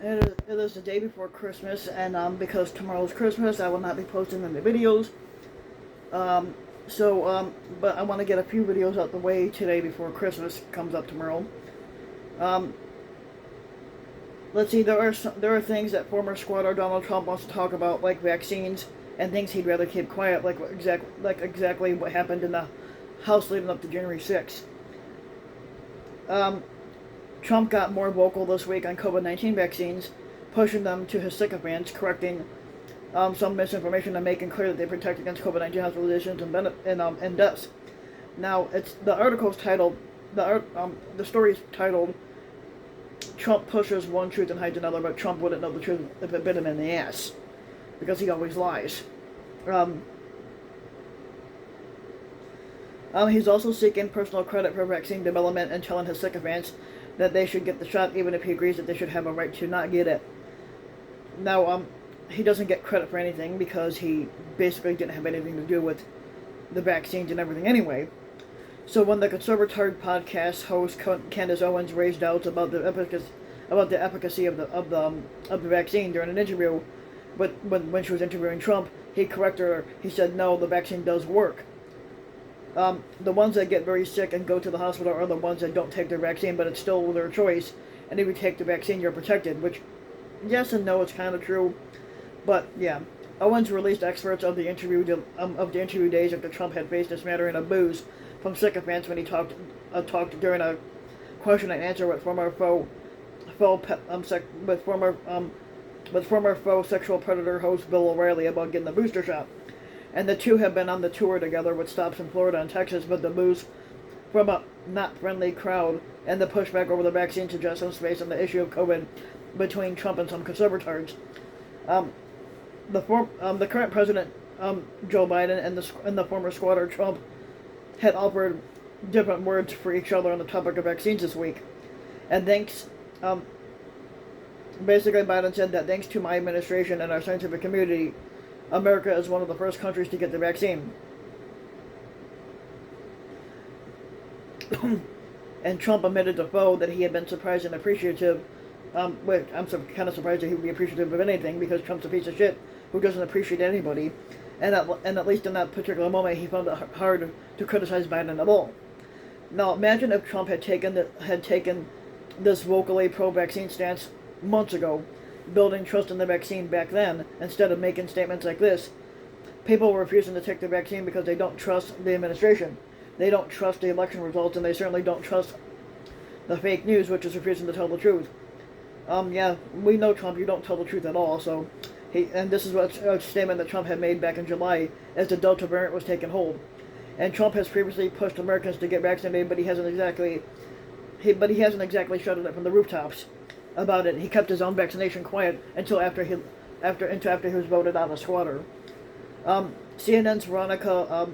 It is the day before Christmas, and because tomorrow's Christmas, I will not be posting any videos. Um, but I want to get a few videos out the way today before Christmas comes up tomorrow. Um, let's see. There are things that former squatter Donald Trump wants to talk about, like vaccines, and things he'd rather keep quiet, like exactly what happened in the House leading up to January 6th. Um, Trump got more vocal this week on COVID-19 vaccines, pushing them to his sycophants, correcting some misinformation and making clear that they protect against COVID-19 hospitalizations and deaths. Now, it's the article's titled the story's titled "Trump pushes one truth and hides another," but Trump wouldn't know the truth if it bit him in the ass, because he always lies. Um, he's also seeking personal credit for vaccine development and telling his sycophants that they should get the shot, even if he agrees that they should have a right to not get it. Now, he doesn't get credit for anything because he basically didn't have anything to do with the vaccines and everything anyway. So when the Conservative podcast host Candace Owens raised doubts about the efficacy of the vaccine during an interview, but when she was interviewing Trump, he corrected her. He said, "No, the vaccine does work. The ones that get very sick and go to the hospital are the ones that don't take their vaccine, but it's still their choice. And if you take the vaccine, you're protected." Which, yes and no, it's kind of true. But yeah, Owens released excerpts of the interview days after Trump had faced a smattering of boos from sycophants when he talked during a question and answer with former faux sexual predator host Bill O'Reilly about getting the booster shot. And the two have been on the tour together with stops in Florida and Texas, but the boos from a not friendly crowd and the pushback over the vaccine suggest some space on the issue of COVID between Trump and some conservators. The current president, Joe Biden, and the former squatter Trump had offered different words for each other on the topic of vaccines this week. And basically Biden said that thanks to my administration and our scientific community, America is one of the first countries to get the vaccine. And Trump admitted to Foe that he had been surprised and appreciative. Wait, I'm kind of surprised that he would be appreciative of anything, because Trump's a piece of shit who doesn't appreciate anybody. And at least in that particular moment, he found it hard to criticize Biden at all. Now, imagine if Trump had taken this vocally pro-vaccine stance months ago, building trust in the vaccine back then, instead of making statements like this. People were refusing to take the vaccine because they don't trust the administration. They don't trust the election results, and they certainly don't trust the fake news, which is refusing to tell the truth. Yeah, we know, Trump, you don't tell the truth at all, so... And this is a statement that Trump had made back in July as the Delta variant was taking hold. And Trump has previously pushed Americans to get vaccinated, but he hasn't exactly shouted it from the rooftops about it. He kept his own vaccination quiet until after he was voted out a squatter. CNN's Veronica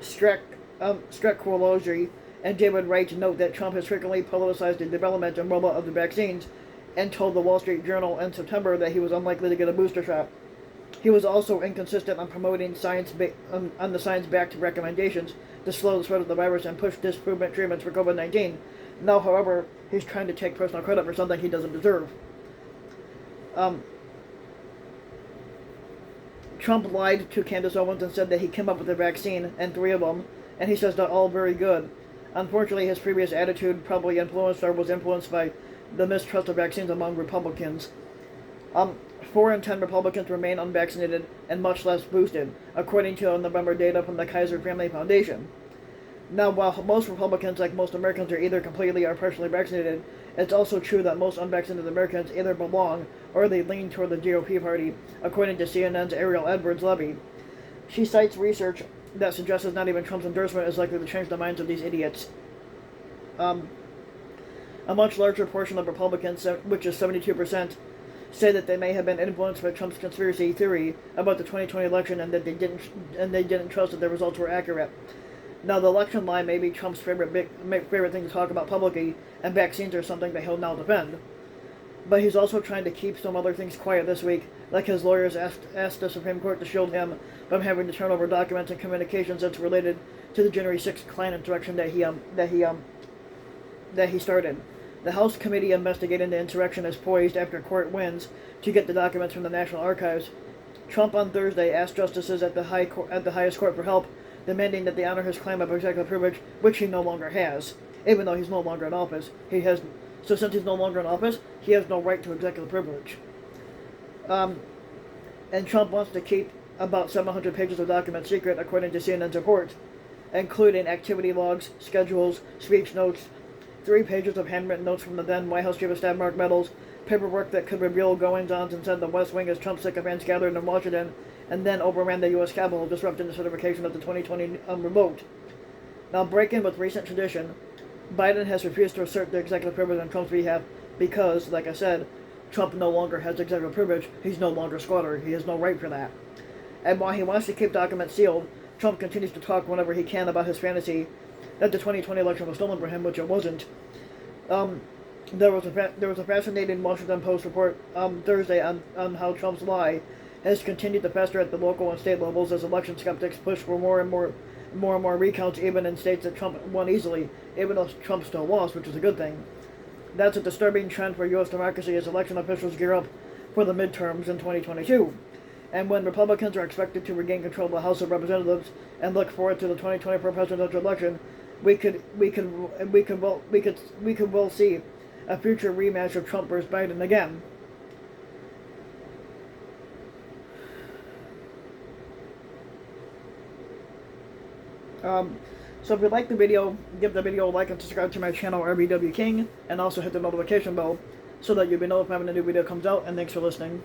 Strzelecki and David Wright note that Trump has frequently politicized the development and rollout of the vaccines, and told the Wall Street Journal in September that he was unlikely to get a booster shot. He was also inconsistent on promoting the science-backed recommendations to slow the spread of the virus and push disproven treatments for COVID-19. Now, however, he's trying to take personal credit for something he doesn't deserve. Trump lied to Candace Owens and said that he came up with the vaccine, and 3 of them, and he says they're all very good. Unfortunately, his previous attitude probably was influenced by the mistrust of vaccines among Republicans. 4 in 10 Republicans remain unvaccinated and much less boosted, according to November data from the Kaiser Family Foundation. Now, while most Republicans, like most Americans, are either completely or partially vaccinated, it's also true that most unvaccinated Americans either belong or they lean toward the GOP party, according to CNN's Ariel Edwards-Levy. She cites research that suggests that not even Trump's endorsement is likely to change the minds of these idiots. A much larger portion of Republicans, which is 72%, say that they may have been influenced by Trump's conspiracy theory about the 2020 election, and that they didn't trust that the results were accurate. Now, the election lie may be Trump's favorite thing to talk about publicly, and vaccines are something that he'll now defend. But he's also trying to keep some other things quiet this week, like his lawyers asked the Supreme Court to shield him from having to turn over documents and communications that's related to the January 6th Klan insurrection that he started. The House committee investigating the insurrection is poised after court wins to get the documents from the National Archives. Trump on Thursday asked justices at the highest court for help, demanding that they honor his claim of executive privilege, which he no longer has, even though he's no longer in office. So since he's no longer in office, he has no right to executive privilege. And Trump wants to keep about 700 pages of documents secret, according to CNN's report, including activity logs, schedules, speech notes, 3 pages of handwritten notes from the then White House Chief of Staff Mark Meadows, paperwork that could reveal goings-ons inside the West Wing as Trump sycophants gathered in Washington and then overran the U.S. Capitol, disrupting the certification of the 2020 vote. Now, breaking with recent tradition, Biden has refused to assert the executive privilege on Trump's behalf because, like I said, Trump no longer has executive privilege. He's no longer squatter. He has no right for that. And while he wants to keep documents sealed, Trump continues to talk whenever he can about his fantasy that the 2020 election was stolen from him, which it wasn't. There was a fascinating Washington Post report Thursday on how Trump's lie has continued to fester at the local and state levels as election skeptics push for more and more recounts, even in states that Trump won easily, even though Trump still lost, which is a good thing. That's a disturbing trend for U.S. democracy as election officials gear up for the midterms in 2022. And when Republicans are expected to regain control of the House of Representatives and look forward to the 2024 presidential election, we could well see a future rematch of Trump versus Biden again. So if you like the video, give the video a like and subscribe to my channel, RBW King, and also hit the notification bell so that you'll be notified when a new video comes out, and thanks for listening.